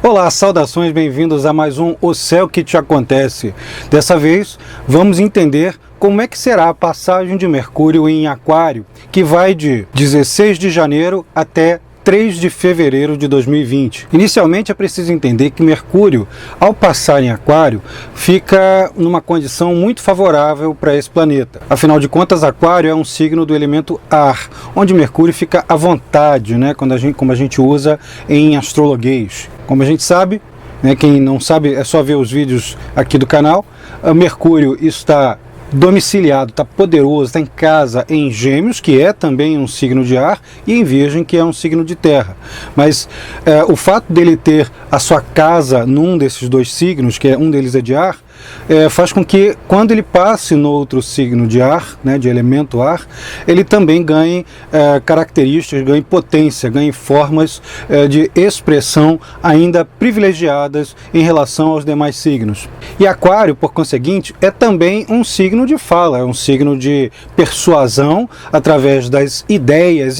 Olá, saudações, bem-vindos a mais um O Céu que Te Acontece. Dessa vez, vamos entender como é que será a passagem de Mercúrio em Aquário, que vai de 16 de janeiro até 3 de fevereiro de 2020. Inicialmente é preciso entender que Mercúrio, ao passar em Aquário, fica numa condição muito favorável para esse planeta. Afinal de contas, Aquário é um signo do elemento ar, onde Mercúrio fica à vontade, né, como a gente usa em astrologuês. Como a gente sabe, né, quem não sabe é só ver os vídeos aqui do canal, Mercúrio está domiciliado, está poderoso, está em casa em Gêmeos, que é também um signo de ar, e em Virgem, que é um signo de terra. Mas o fato dele ter a sua casa num desses dois signos, que um deles é de ar, faz com que quando ele passe no outro signo de ar, né, de elemento ar, ele também ganhe características, ganhe potência, ganhe formas de expressão ainda privilegiadas em relação aos demais signos. E Aquário, por conseguinte, é também um signo de fala, é um signo de persuasão através das ideias,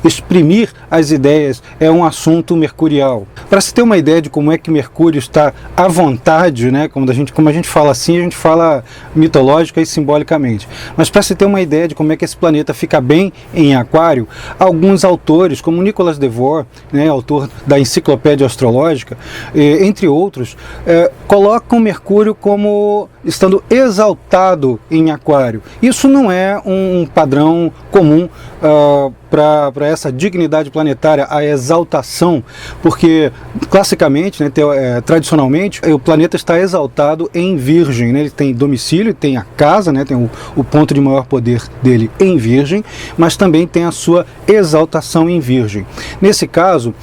exprimir as ideias é um assunto mercurial. Para se ter uma ideia de como é que Mercúrio está à vontade, né, como a gente fala assim, a gente fala mitológica e simbolicamente. Mas para se ter uma ideia de como é que esse planeta fica bem em Aquário, alguns autores, como Nicolas Devor, né, autor da Enciclopédia Astrológica, entre outros, colocam Mercúrio como estando exaltado em Aquário. Isso não é um padrão comum para essa dignidade planetária, a exaltação, porque classicamente, né, tradicionalmente, o planeta está exaltado em Virgem, né? Ele tem domicílio, tem a casa, né, tem o ponto de maior poder dele em Virgem, mas também tem a sua exaltação em Virgem. Nesse caso,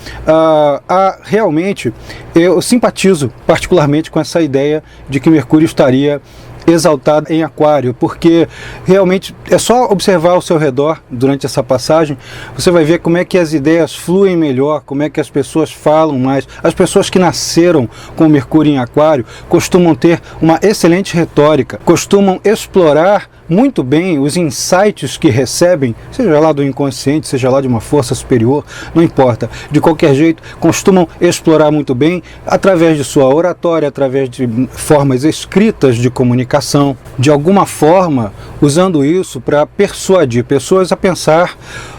realmente, eu simpatizo particularmente com essa ideia de que Mercúrio estaria exaltado em Aquário, porque realmente é só observar ao seu redor durante essa passagem, você vai ver como é que as ideias fluem melhor, como é que as pessoas falam mais. As pessoas que nasceram com Mercúrio em Aquário costumam ter uma excelente retórica, costumam explorar muito bem os insights que recebem, seja lá do inconsciente, seja lá de uma força superior, não importa. De qualquer jeito, costumam explorar muito bem através de sua oratória, através de formas escritas de comunicação, de alguma forma usando isso para persuadir pessoas a pensar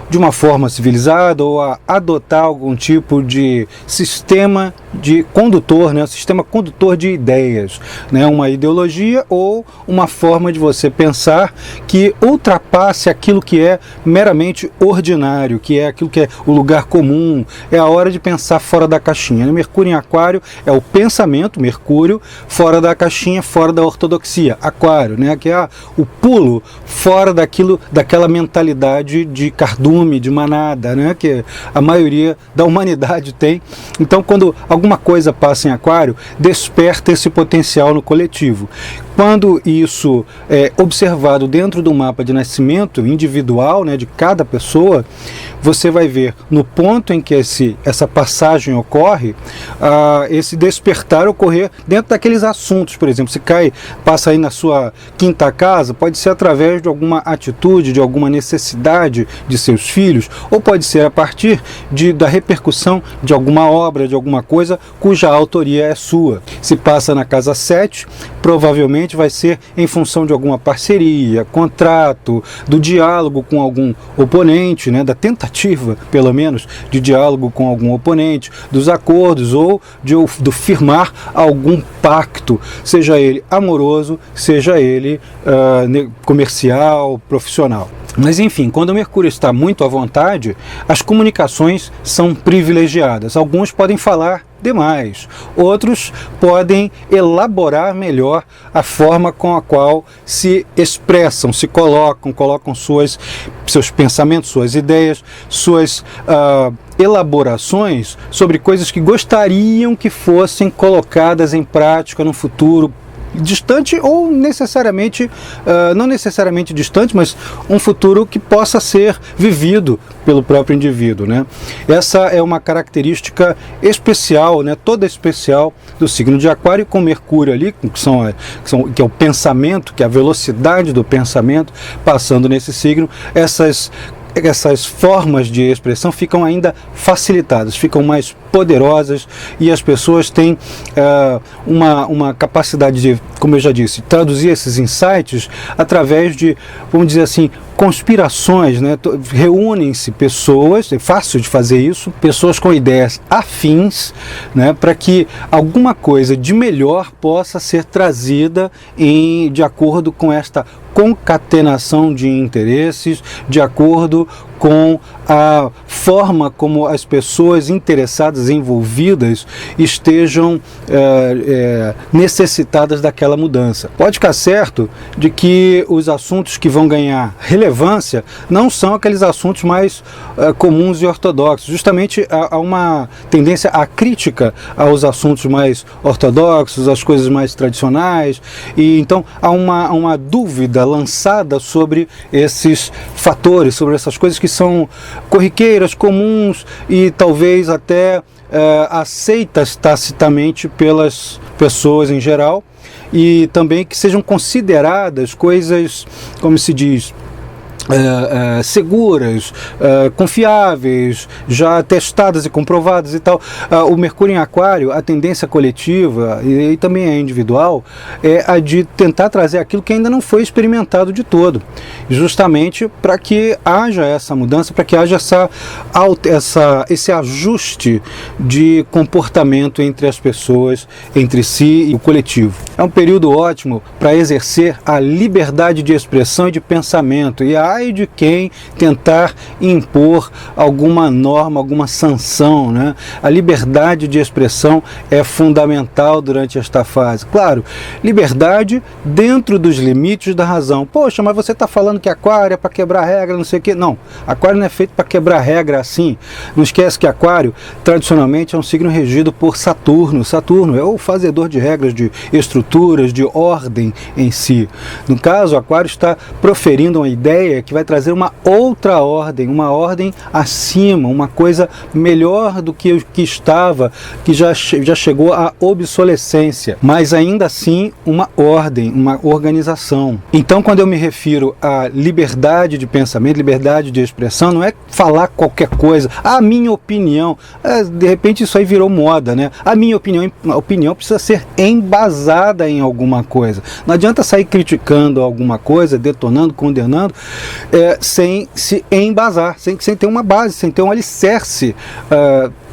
de uma forma civilizada ou a adotar algum tipo de sistema de condutor, né, sistema condutor de ideias, né, uma ideologia ou uma forma de você pensar que ultrapasse aquilo que é meramente ordinário, que é aquilo que é o lugar comum. É a hora de pensar fora da caixinha. Mercúrio em Aquário é o pensamento, Mercúrio, fora da caixinha, fora da ortodoxia. Aquário, né, que é o pulo fora daquela mentalidade de cardume, de manada, né, que a maioria da humanidade tem. Então, quando alguma coisa passa em Aquário, desperta esse potencial no coletivo. Quando isso é observado dentro do mapa de nascimento individual, né, de cada pessoa, você vai ver no ponto em que essa passagem ocorre, esse despertar ocorrer dentro daqueles assuntos. Por exemplo, se passa aí na sua quinta casa, pode ser através de alguma atitude, de alguma necessidade de seus filhos, ou pode ser a partir da repercussão de alguma obra, de alguma coisa cuja autoria é sua. Se passa na casa 7, provavelmente vai ser em função de alguma parceria, contrato, do diálogo com algum oponente, né, da tentativa, pelo menos, de diálogo com algum oponente, dos acordos ou do firmar algum pacto, seja ele amoroso, seja ele comercial, profissional. Mas enfim, quando o Mercúrio está muito à vontade, as comunicações são privilegiadas. Alguns podem falar demais, outros podem elaborar melhor a forma com a qual se expressam, se colocam seus pensamentos, suas ideias, suas elaborações sobre coisas que gostariam que fossem colocadas em prática no futuro distante ou necessariamente, não necessariamente distante, mas um futuro que possa ser vivido pelo próprio indivíduo, né? Essa é uma característica especial, né, toda especial do signo de Aquário, com Mercúrio ali, que é o pensamento, que é a velocidade do pensamento passando nesse signo. Essas essas formas de expressão ficam ainda facilitadas, ficam mais poderosas, e as pessoas têm uma capacidade de, como eu já disse, traduzir esses insights através de, vamos dizer assim, conspirações, né? Reúnem-se pessoas, é fácil de fazer isso, pessoas com ideias afins, né? Para que alguma coisa de melhor possa ser trazida de acordo com esta concatenação de interesses, de acordo com a forma como as pessoas interessadas, envolvidas, estejam necessitadas daquela mudança. Pode ficar certo de que os assuntos que vão ganhar relevância não são aqueles assuntos mais comuns e ortodoxos. Justamente há uma tendência à crítica aos assuntos mais ortodoxos, às coisas mais tradicionais, e então há uma dúvida lançada sobre esses fatores, sobre essas coisas que são corriqueiras, comuns e talvez até aceitas tacitamente pelas pessoas em geral, e também que sejam consideradas coisas, como se diz, seguras, confiáveis, já testadas e comprovadas e tal. O Mercúrio em Aquário, a tendência coletiva e também a individual é a de tentar trazer aquilo que ainda não foi experimentado de todo, justamente para que haja essa mudança, para que haja esse ajuste de comportamento entre as pessoas, entre si e o coletivo. É um período ótimo para exercer a liberdade de expressão e de pensamento, e ai de quem tentar impor alguma norma, alguma sanção, né? A liberdade de expressão é fundamental durante esta fase. Claro, liberdade dentro dos limites da razão. Poxa, mas você está falando que Aquário é para quebrar regra, não sei o quê. Não, Aquário não é feito para quebrar regra assim. Não esquece que Aquário, tradicionalmente, é um signo regido por Saturno. Saturno é o fazedor de regras, de estruturas, de ordem em si. No caso, Aquário está proferindo uma ideia que vai trazer uma outra ordem, uma ordem acima, uma coisa melhor do que o que estava, que já chegou à obsolescência, mas ainda assim uma ordem, uma organização. Então, quando eu me refiro à liberdade de pensamento, liberdade de expressão, não é falar qualquer coisa, a minha opinião, de repente isso aí virou moda, né? A minha opinião precisa ser embasada em alguma coisa. Não adianta sair criticando alguma coisa, detonando, condenando, sem se embasar, sem ter uma base, sem ter um alicerce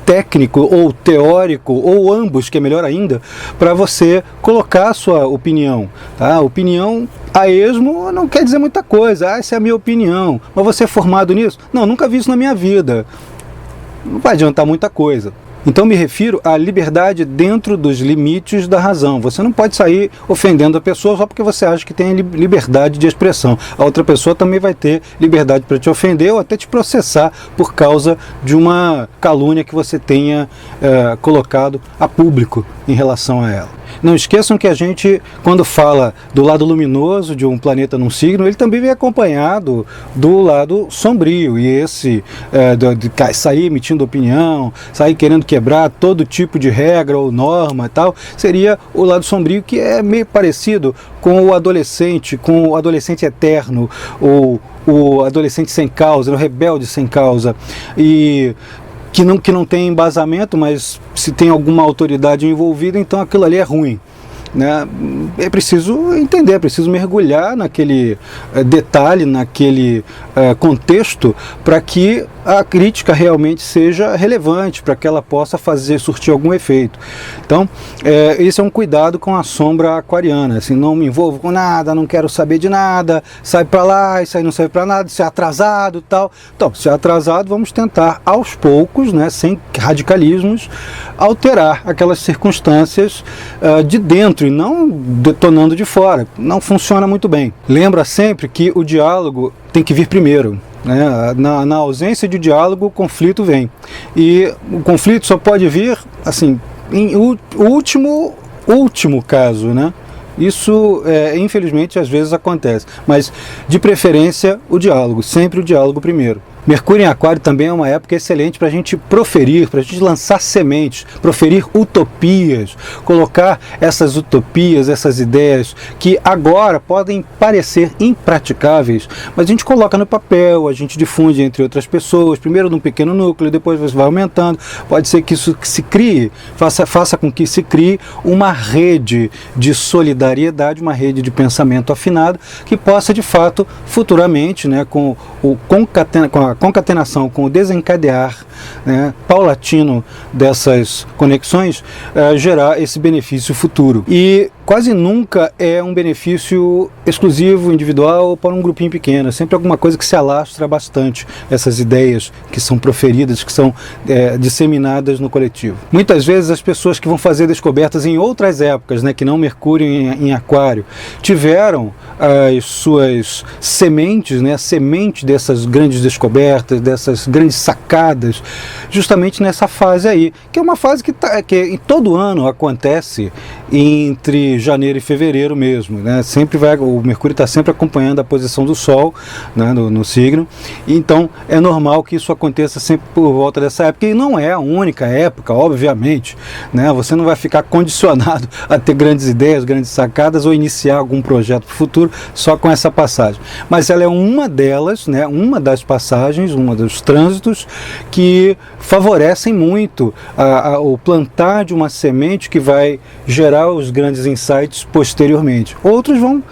técnico ou teórico, ou ambos, que é melhor ainda, para você colocar a sua opinião. Tá? Opinião a esmo não quer dizer muita coisa. Essa é a minha opinião. Mas você é formado nisso? Não, nunca vi isso na minha vida. Não vai adiantar muita coisa. Então me refiro à liberdade dentro dos limites da razão. Você não pode sair ofendendo a pessoa só porque você acha que tem liberdade de expressão. A outra pessoa também vai ter liberdade para te ofender ou até te processar por causa de uma calúnia que você tenha colocado a público em relação a ela. Não esqueçam que a gente, quando fala do lado luminoso de um planeta num signo, ele também vem acompanhado do lado sombrio, e esse de sair emitindo opinião, sair querendo quebrar todo tipo de regra ou norma e tal, seria o lado sombrio, que é meio parecido com o adolescente eterno, ou o adolescente sem causa, o rebelde sem causa, e que não tem embasamento, mas se tem alguma autoridade envolvida, então aquilo ali é ruim. Né? É preciso entender, é preciso mergulhar naquele detalhe, naquele contexto, para que a crítica realmente seja relevante, para que ela possa surtir algum efeito. Então, esse é um cuidado com a sombra aquariana, assim, não me envolvo com nada, não quero saber de nada, sai para lá, isso aí não serve para nada, se é atrasado e tal. Então, se é atrasado, vamos tentar aos poucos, né, sem radicalismos, alterar aquelas circunstâncias de dentro, e não detonando de fora. Não funciona muito bem. Lembra sempre que o diálogo tem que vir primeiro. Né? Na ausência de diálogo, o conflito vem. E o conflito só pode vir, assim, em último caso, né? Isso, infelizmente, às vezes acontece. Mas, de preferência, o diálogo. Sempre o diálogo primeiro. Mercúrio em Aquário também é uma época excelente para a gente proferir, para a gente lançar sementes, proferir utopias, colocar essas utopias, essas ideias que agora podem parecer impraticáveis, mas a gente coloca no papel, a gente difunde entre outras pessoas, primeiro num pequeno núcleo, depois vai aumentando. Pode ser que isso se crie, faça com que se crie uma rede de solidariedade, uma rede de pensamento afinado, que possa de fato futuramente, né, com a concatenação, com o desencadear, né, paulatino dessas conexões, gerar esse benefício futuro. E quase nunca é um benefício exclusivo, individual, para um grupinho pequeno. É sempre alguma coisa que se alastra bastante, essas ideias que são proferidas, que são disseminadas no coletivo. Muitas vezes as pessoas que vão fazer descobertas em outras épocas, né, que não Mercúrio em Aquário, tiveram as suas sementes, né, a semente dessas grandes descobertas, dessas grandes sacadas, justamente nessa fase aí, que é uma fase que em todo ano acontece entre janeiro e fevereiro mesmo, né? O Mercúrio está sempre acompanhando a posição do Sol, né, no signo, então é normal que isso aconteça sempre por volta dessa época, e não é a única época, obviamente, né? Você não vai ficar condicionado a ter grandes ideias, grandes sacadas ou iniciar algum projeto para o futuro só com essa passagem, mas ela é uma delas, né, uma das passagens, uma dos trânsitos que favorecem muito o plantar de uma semente que vai gerar os grandes insights posteriormente. Outros vão,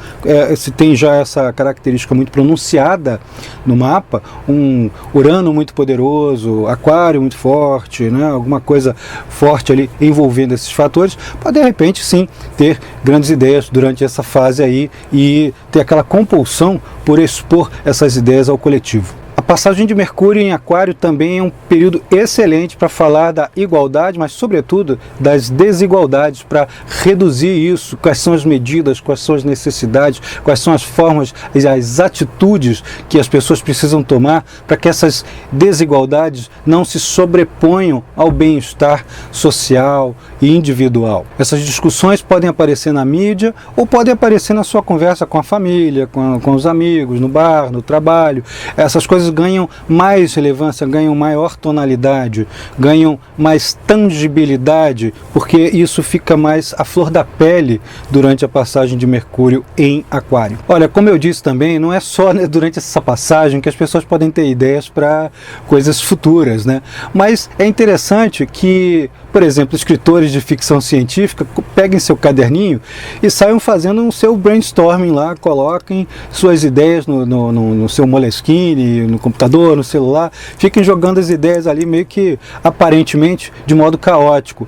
se tem já essa característica muito pronunciada no mapa, um Urano muito poderoso, Aquário muito forte, né, alguma coisa forte ali envolvendo esses fatores, pode de repente sim ter grandes ideias durante essa fase aí e ter aquela compulsão por expor essas ideias ao coletivo. A passagem de Mercúrio em Aquário também é um período excelente para falar da igualdade, mas sobretudo das desigualdades, para reduzir isso, quais são as medidas, quais são as necessidades, quais são as formas e as atitudes que as pessoas precisam tomar para que essas desigualdades não se sobreponham ao bem-estar social e individual. Essas discussões podem aparecer na mídia ou podem aparecer na sua conversa com a família, com os amigos, no bar, no trabalho. Essas coisas ganham mais relevância, ganham maior tonalidade, ganham mais tangibilidade, porque isso fica mais à flor da pele durante a passagem de Mercúrio em Aquário. Olha, como eu disse também, não é só, né, durante essa passagem que as pessoas podem ter ideias para coisas futuras, né? Mas é interessante que, por exemplo, escritores de ficção científica peguem seu caderninho e saiam fazendo o seu brainstorming lá, coloquem suas ideias no seu Moleskine, no computador, no celular, fiquem jogando as ideias ali meio que aparentemente de modo caótico.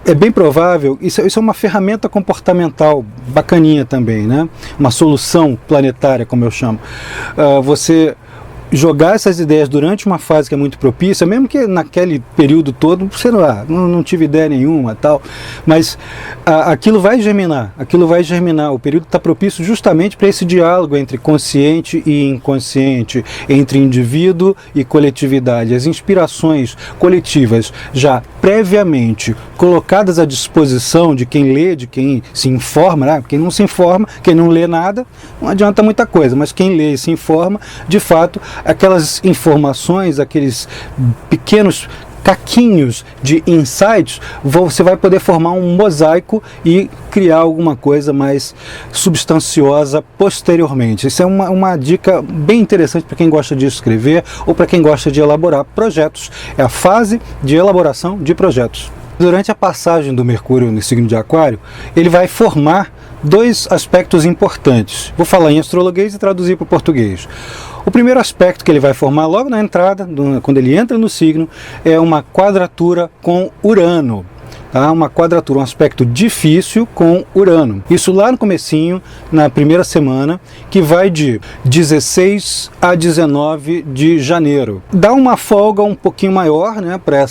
É bem provável, isso é uma ferramenta comportamental bacaninha também, né? Uma solução planetária, como eu chamo. Você jogar essas ideias durante uma fase que é muito propícia, mesmo que naquele período todo, sei lá, não tive ideia nenhuma, tal, mas aquilo vai germinar, o período está propício justamente para esse diálogo entre consciente e inconsciente, entre indivíduo e coletividade, as inspirações coletivas já previamente colocadas à disposição de quem lê, de quem se informa, né? Quem não se informa, quem não lê nada, não adianta muita coisa, mas quem lê e se informa, de fato, aquelas informações, aqueles pequenos caquinhos de insights, você vai poder formar um mosaico e criar alguma coisa mais substanciosa posteriormente. Isso é uma dica bem interessante para quem gosta de escrever ou para quem gosta de elaborar projetos. É a fase de elaboração de projetos. Durante a passagem do Mercúrio no signo de Aquário, ele vai formar dois aspectos importantes. Vou falar em astrologuês e traduzir para o português. O primeiro aspecto que ele vai formar logo na entrada, quando ele entra no signo, é uma quadratura com Urano. Tá? Uma quadratura, um aspecto difícil com Urano. Isso lá no comecinho, na primeira semana, que vai de 16 a 19 de janeiro. Dá uma folga um pouquinho maior, né, para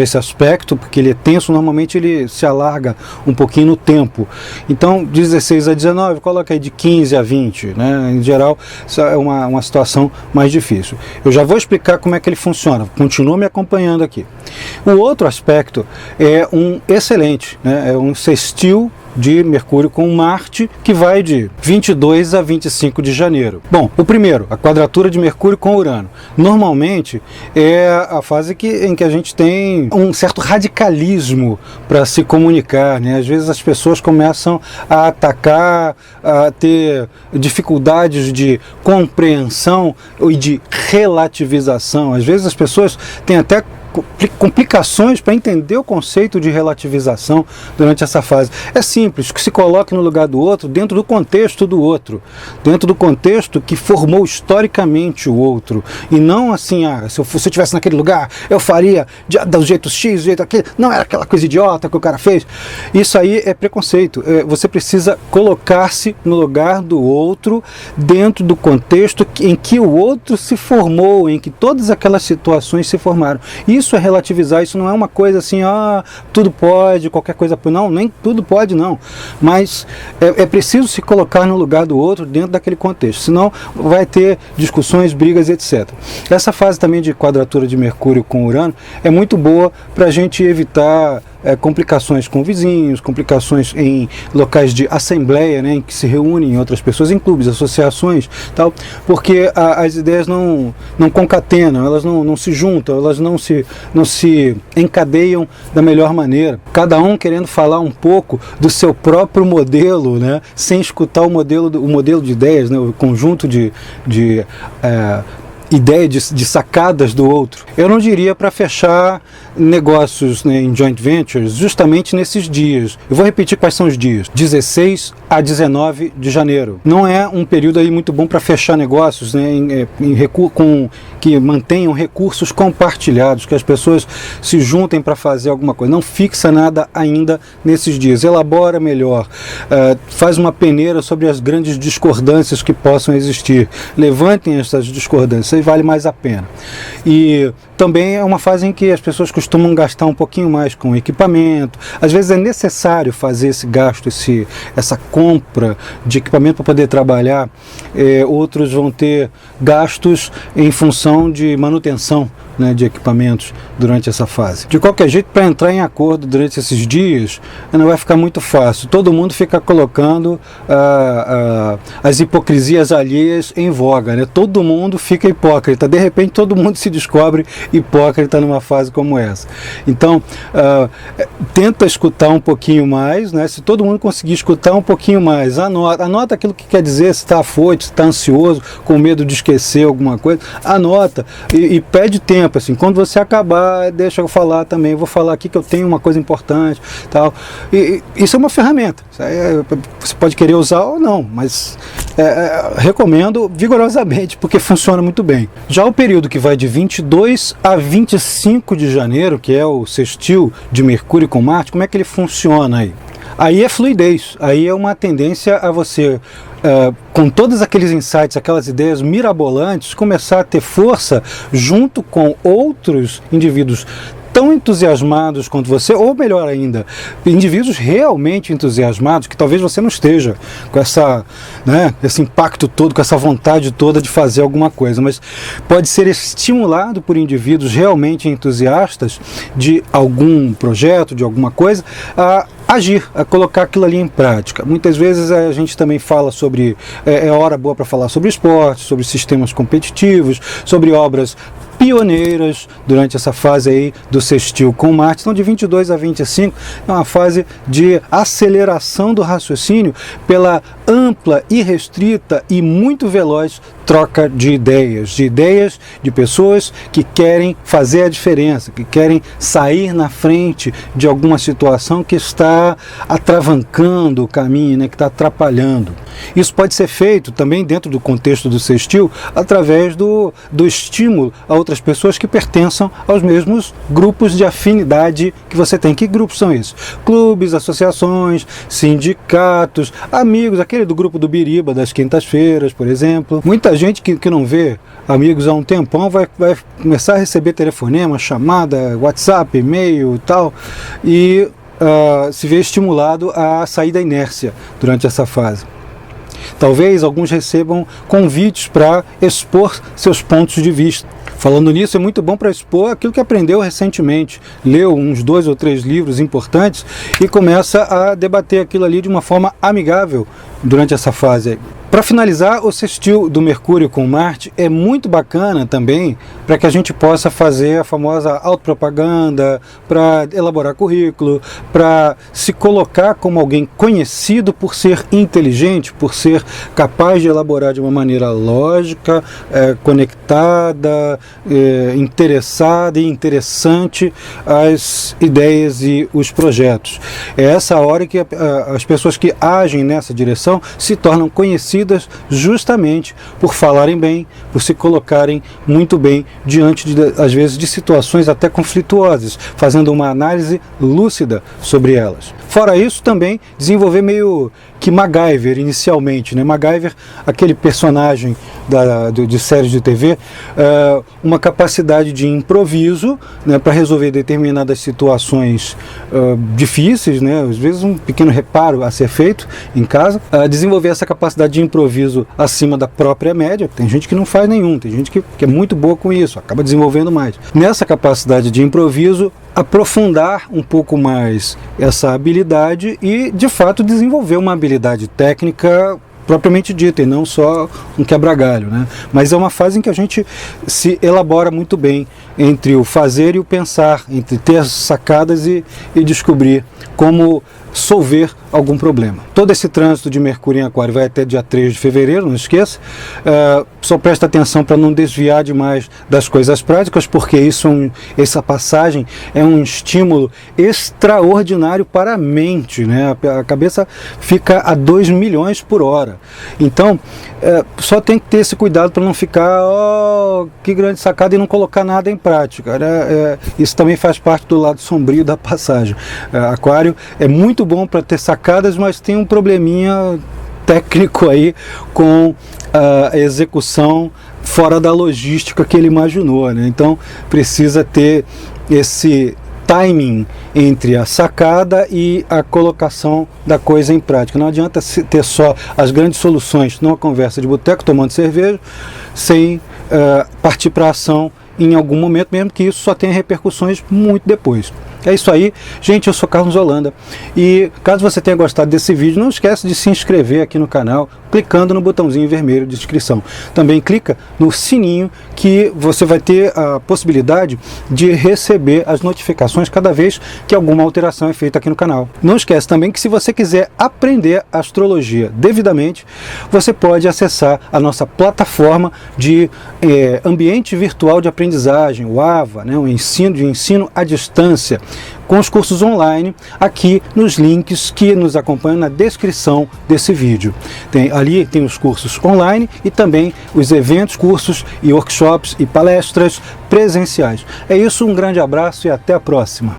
esse aspecto, porque ele é tenso, normalmente ele se alarga um pouquinho no tempo. Então, 16 a 19, coloca aí de 15 a 20, né? Em geral, isso é uma situação mais difícil. Eu já vou explicar como é que ele funciona, continua me acompanhando aqui. O outro aspecto é um excelente, né? É um sextil de Mercúrio com Marte, que vai de 22 a 25 de janeiro. Bom, o primeiro, a quadratura de Mercúrio com Urano. Normalmente é a fase em que a gente tem um certo radicalismo para se comunicar, né? Às vezes as pessoas começam a atacar, a ter dificuldades de compreensão e de relativização. Às vezes as pessoas têm até complicações para entender o conceito de relativização durante essa fase. É simples, que se coloque no lugar do outro, dentro do contexto do outro, dentro do contexto que formou historicamente o outro, e não assim, se eu estivesse naquele lugar, eu faria do jeito X, do jeito aquele, não era aquela coisa idiota que o cara fez. Isso aí é preconceito. Você precisa colocar-se no lugar do outro, dentro do contexto em que o outro se formou, em que todas aquelas situações se formaram. Isso é relativizar, isso não é uma coisa assim, tudo pode, qualquer coisa pode. Não, nem tudo pode não, mas é preciso se colocar no lugar do outro dentro daquele contexto, senão vai ter discussões, brigas, etc. Essa fase também de quadratura de Mercúrio com Urano é muito boa para a gente evitar complicações com vizinhos, complicações em locais de assembleia, né, em que se reúnem outras pessoas, em clubes, associações, tal, porque as ideias não concatenam, elas não se juntam, elas não se encadeiam da melhor maneira. Cada um querendo falar um pouco do seu próprio modelo, né, sem escutar o modelo de ideias, né, o conjunto de ideia de sacadas do outro. Eu não diria para fechar negócios, né, em joint ventures justamente nesses dias. Eu vou repetir quais são os dias: 16 a 19 de janeiro. Não é um período aí muito bom para fechar negócios, né, que mantenham recursos compartilhados, que as pessoas se juntem para fazer alguma coisa. Não fixa nada ainda nesses dias. Elabora melhor, faz uma peneira sobre as grandes discordâncias que possam existir. Levantem essas discordâncias, vale mais a pena. E também é uma fase em que as pessoas costumam gastar um pouquinho mais com equipamento. Às vezes é necessário fazer esse gasto, essa compra de equipamento para poder trabalhar. Outros vão ter gastos em função de manutenção, né, de equipamentos durante essa fase. De qualquer jeito, para entrar em acordo durante esses dias, não vai ficar muito fácil. Todo mundo fica colocando as hipocrisias alheias em voga, né? Todo mundo fica hipócrita. De repente, todo mundo se descobre hipócrita numa fase como essa. Então, tenta escutar um pouquinho mais, né? Se todo mundo conseguir escutar um pouquinho mais, anota aquilo que quer dizer, se está afoito, se está ansioso, com medo de esquecer alguma coisa, anota e pede tempo. Assim, quando você acabar, deixa eu falar também, eu vou falar aqui que eu tenho uma coisa importante, tal. E isso é uma ferramenta. Você pode querer usar ou não, mas recomendo vigorosamente, porque funciona muito bem. Já o período que vai de 22 a 25 de janeiro, que é o sextil de Mercúrio com Marte, como é que ele funciona aí? Aí é fluidez, aí é uma tendência a você, com todos aqueles insights, aquelas ideias mirabolantes, começar a ter força junto com outros indivíduos tão entusiasmados quanto você, ou melhor ainda, indivíduos realmente entusiasmados, que talvez você não esteja com esse impacto todo, com essa vontade toda de fazer alguma coisa, mas pode ser estimulado por indivíduos realmente entusiastas de algum projeto, de alguma coisa, a agir, a colocar aquilo ali em prática. Muitas vezes a gente também fala sobre, hora boa para falar sobre esporte, sobre sistemas competitivos, sobre obras pioneiras durante essa fase aí do sextil com Marte. Então, de 22 a 25 é uma fase de aceleração do raciocínio pela ampla, irrestrita e muito veloz troca de ideias de pessoas que querem fazer a diferença, que querem sair na frente de alguma situação que está atravancando o caminho, né, que está atrapalhando. Isso pode ser feito também dentro do contexto do sextil através do estímulo a outras pessoas que pertençam aos mesmos grupos de afinidade que você tem. Que grupos são esses? Clubes, associações, sindicatos, amigos, aquele do grupo do Biriba das quintas-feiras, por exemplo. Muita gente que não vê amigos há um tempão vai começar a receber telefonema, chamada, WhatsApp, e-mail e tal, e se vê estimulado a sair da inércia durante essa fase. Talvez alguns recebam convites para expor seus pontos de vista. Falando nisso, é muito bom para expor aquilo que aprendeu recentemente, leu uns 2 ou 3 livros importantes e começa a debater aquilo ali de uma forma amigável durante essa fase. Para finalizar, o sextil do Mercúrio com Marte é muito bacana também para que a gente possa fazer a famosa autopropaganda, para elaborar currículo, para se colocar como alguém conhecido por ser inteligente, por ser capaz de elaborar de uma maneira lógica, conectada, interessada e interessante as ideias e os projetos. É essa hora que as pessoas que agem nessa direção se tornam conhecidas justamente por falarem bem, por se colocarem muito bem diante, às vezes, de situações até conflituosas, fazendo uma análise lúcida sobre elas. Fora isso, também desenvolver meio que MacGyver inicialmente, né? MacGyver, aquele personagem de séries de TV, uma capacidade de improviso, né, para resolver determinadas situações difíceis, né, às vezes um pequeno reparo a ser feito em casa, desenvolver essa capacidade de improviso acima da própria média. Tem gente que não faz nenhum, tem gente que é muito boa com isso, acaba desenvolvendo mais. Nessa capacidade de improviso, aprofundar um pouco mais essa habilidade e, de fato, desenvolver uma habilidade técnica propriamente dita e não só um quebra-galho, né? Mas é uma fase em que a gente se elabora muito bem entre o fazer e o pensar, entre ter as sacadas e descobrir como solver algum problema. Todo esse trânsito de Mercúrio em Aquário vai até dia 3 de fevereiro, não esqueça. Só presta atenção para não desviar demais das coisas práticas, porque essa passagem é um estímulo extraordinário para a mente, né? A cabeça fica a 2 milhões por hora. Então, só tem que ter esse cuidado para não ficar, que grande sacada, e não colocar nada em prática. Isso também faz parte do lado sombrio da passagem. Aquário é muito bom para ter sacadas, mas tem um probleminha técnico aí com a execução fora da logística que ele imaginou, né? Então precisa ter esse timing entre a sacada e a colocação da coisa em prática. Não adianta ter só as grandes soluções numa conversa de boteco tomando cerveja sem partir para a ação em algum momento, mesmo que isso só tenha repercussões muito depois. É isso aí, gente, eu sou Carlos Holanda e caso você tenha gostado desse vídeo, não esquece de se inscrever aqui no canal, clicando no botãozinho vermelho de inscrição. Também clica no sininho que você vai ter a possibilidade de receber as notificações cada vez que alguma alteração é feita aqui no canal. Não esquece também que se você quiser aprender astrologia devidamente, você pode acessar a nossa plataforma de ambiente virtual de aprendizagem, o AVA, né, o ensino à distância, com os cursos online aqui nos links que nos acompanham na descrição desse vídeo. Ali tem os cursos online e também os eventos, cursos e workshops e palestras presenciais. É isso, um grande abraço e até a próxima.